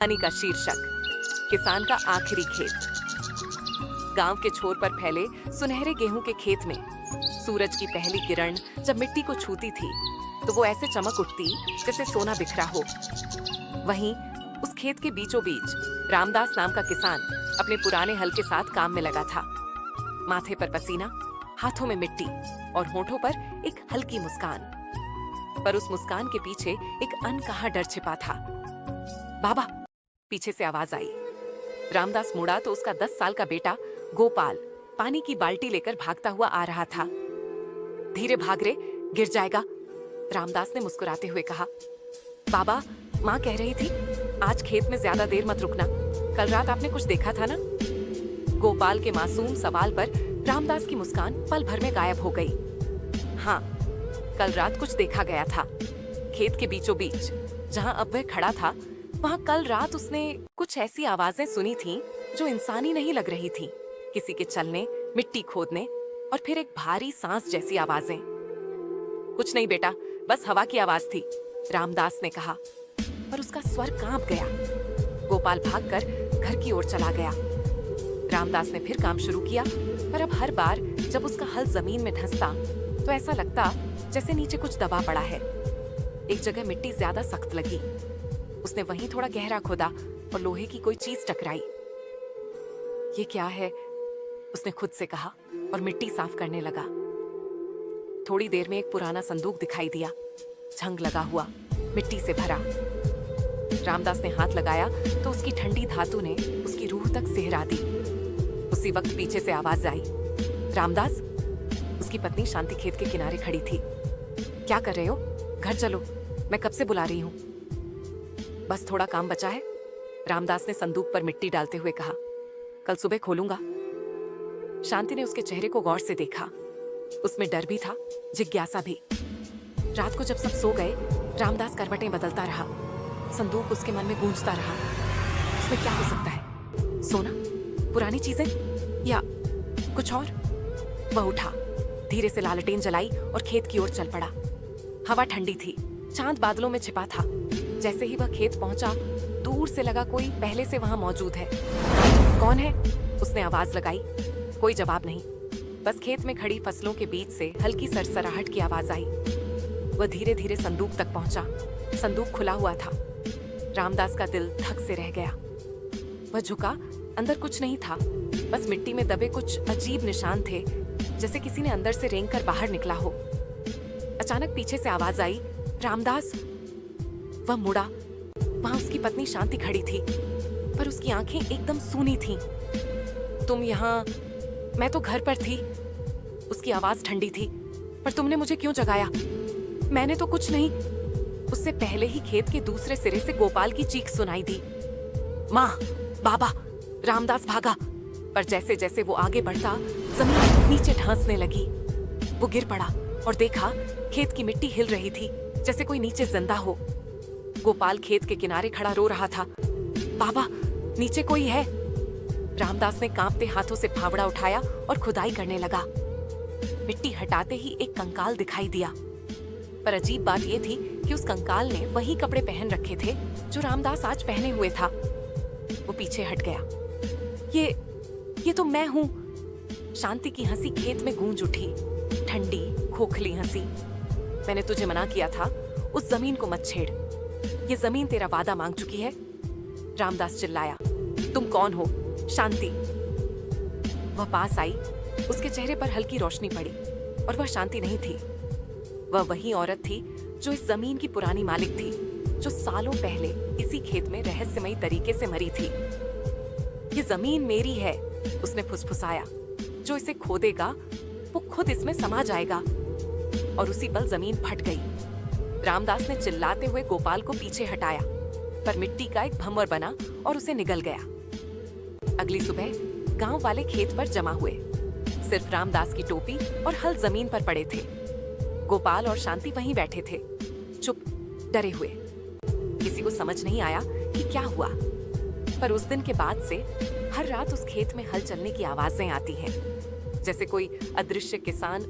कहानी का शीर्षक किसान का आखिरी खेत। गांव के छोर पर फैले सुनहरे गेहूं के खेत में सूरज की पहली किरण जब मिट्टी को छूती थी तो वो ऐसे चमक उठती जैसे सोना बिखरा हो। वहीं उस खेत के बीचों बीच रामदास नाम का किसान अपने पुराने हल के साथ काम में लगा था। माथे पर पसीना, हाथों में मिट्टी और होठों पर एक हल्की मुस्कान। पर उस मुस्कान के पीछे एक अनकहा डर छिपा था। बाबा, पीछे से आवाज आई। रामदास मुड़ा तो उसका 10 साल का बेटा गोपाल पानी की बाल्टी लेकर भागता हुआ आ रहा था। धीरे भाग रे, गिर जाएगा, रामदास ने मुस्कुराते हुए कहा। बाबा, माँ कह रही थी आज खेत में ज्यादा देर मत रुकना, कल रात आपने कुछ देखा था ना? गोपाल के मासूम सवाल पर रामदास की मुस्कान पल भर में गायब हो गई। हाँ, कल रात कुछ देखा गया था। खेत के बीचों बीच जहाँ अब वह खड़ा था, वहाँ कल रात उसने कुछ ऐसी आवाजें सुनी थीं जो इंसानी नहीं लग रही थीं। किसी के चलने, मिट्टी खोदने और फिर एक भारी सांस जैसी आवाजें। कुछ नहीं बेटा, बस हवा की आवाज थी, रामदास ने कहा। पर उसका स्वर कांप गया। गोपाल भागकर घर की ओर चला गया। रामदास ने फिर काम शुरू किया, पर अब हर बार जब उसका हल जमीन में धंसता तो ऐसा लगता जैसे नीचे कुछ दबा पड़ा है। एक जगह मिट्टी ज्यादा सख्त लगी। उसने वहीं थोड़ा गहरा खोदा और लोहे की कोई चीज टकराई। ये क्या है? उसने खुद से कहा और मिट्टी साफ करने लगा। थोड़ी देर में एक पुराना संदूक दिखाई दिया, झंग लगा हुआ, मिट्टी से भरा। रामदास ने हाथ लगाया तो उसकी ठंडी धातु ने उसकी रूह तक सिहरा दी। उसी वक्त पीछे से आवाज आई। रामदास? उसकी पत्नी शांति खेत के किनारे खड़ी थी। क्या कर रहे हो? घर चलो, मैं कब से बुला रही हूँ। बस थोड़ा काम बचा है, रामदास ने संदूक पर मिट्टी डालते हुए कहा। कल सुबह खोलूंगा। शांति ने उसके चेहरे को गौर से देखा। उसमें डर भी था, जिज्ञासा भी। रात को जब सब सो गए, रामदास करवटें बदलता रहा। संदूक उसके मन में गूंजता रहा। उसमें क्या हो सकता है? सोना, पुरानी चीजें या कुछ और? वह उठा, धीरे से लालटेन जलाई और खेत की ओर चल पड़ा। हवा ठंडी थी, चांद बादलों में छिपा था। जैसे ही वह खेत पहुंचा, दूर से लगा कोई पहले से वहां मौजूद है। कौन है? उसने आवाज लगाई। कोई जवाब नहीं, बस खेत में खड़ी फसलों के बीच से हल्की सरसराहट की आवाज आई। वह धीरे धीरे संदूक तक पहुंचा। संदूक खुला हुआ था। रामदास का दिल धक से रह गया। वह झुका, अंदर कुछ नहीं था, बस मिट्टी में दबे कुछ अजीब निशान थे, जैसे किसी ने अंदर से रेंगकर बाहर निकला हो। अचानक पीछे से आवाज आई, रामदास। वह मुड़ा। वहां उसकी पत्नी शांति खड़ी थी, पर उसकी आंखें एकदम सूनी थीं। तुम यहाँ? मैं तो घर पर थी। उसकी आवाज ठंडी थी। पर तुमने मुझे क्यों जगाया? मैंने तो कुछ नहीं। उससे पहले ही खेत के दूसरे सिरे से गोपाल की चीख सुनाई दी। माँ, बाबा! रामदास भागा, पर जैसे जैसे वो आगे बढ़ता, जमीन नीचे धंसने लगी। वो गिर पड़ा और देखा खेत की मिट्टी हिल रही थी, जैसे कोई नीचे जिंदा हो। गोपाल खेत के किनारे खड़ा रो रहा था। बाबा, नीचे कोई है। रामदास ने कांपते हाथों से फावड़ा उठाया और खुदाई करने लगा। मिट्टी हटाते ही एक कंकाल दिखाई दिया। पर अजीब बात यह थी कि उस कंकाल ने वही कपड़े पहन रखे थे जो रामदास आज पहने हुए था। वो पीछे हट गया। ये तो मैं हूँ। शांति की हंसी खेत में गूंज उठी, ठंडी खोखली हंसी। मैंने तुझे मना किया था, उस जमीन को मत छेड़। ये जमीन तेरा वादा मांग चुकी है। रामदास चिल्लाया। तुम कौन हो? शांति। वह पास आई। उसके चेहरे पर हल्की रोशनी पड़ी और वह शांति नहीं थी। वह वही औरत थी जो इस जमीन की पुरानी मालिक थी, जो सालों पहले इसी खेत में रहस्यमयी तरीके से मरी थी। ये जमीन मेरी है, उसने फुसफुसाया। जो इसे खोदेगा वो खुद इसमें समा जाएगा। और उसी पल जमीन फट गई। रामदास ने चिल्लाते हुए गोपाल को पीछे हटाया, पर मिट्टी का एक भंवर बना और उसे निगल गया। अगली सुबह गांव वाले खेत पर जमा हुए। सिर्फ रामदास की टोपी और हल जमीन पर पड़े थे। गोपाल और शांति वहीं बैठे थे, चुप, डरे हुए। किसी को समझ नहीं आया कि क्या हुआ। पर उस दिन के बाद से हर रात उस खेत में हल चलने की आवाजें आती हैं, जैसे कोई अदृश्य किसान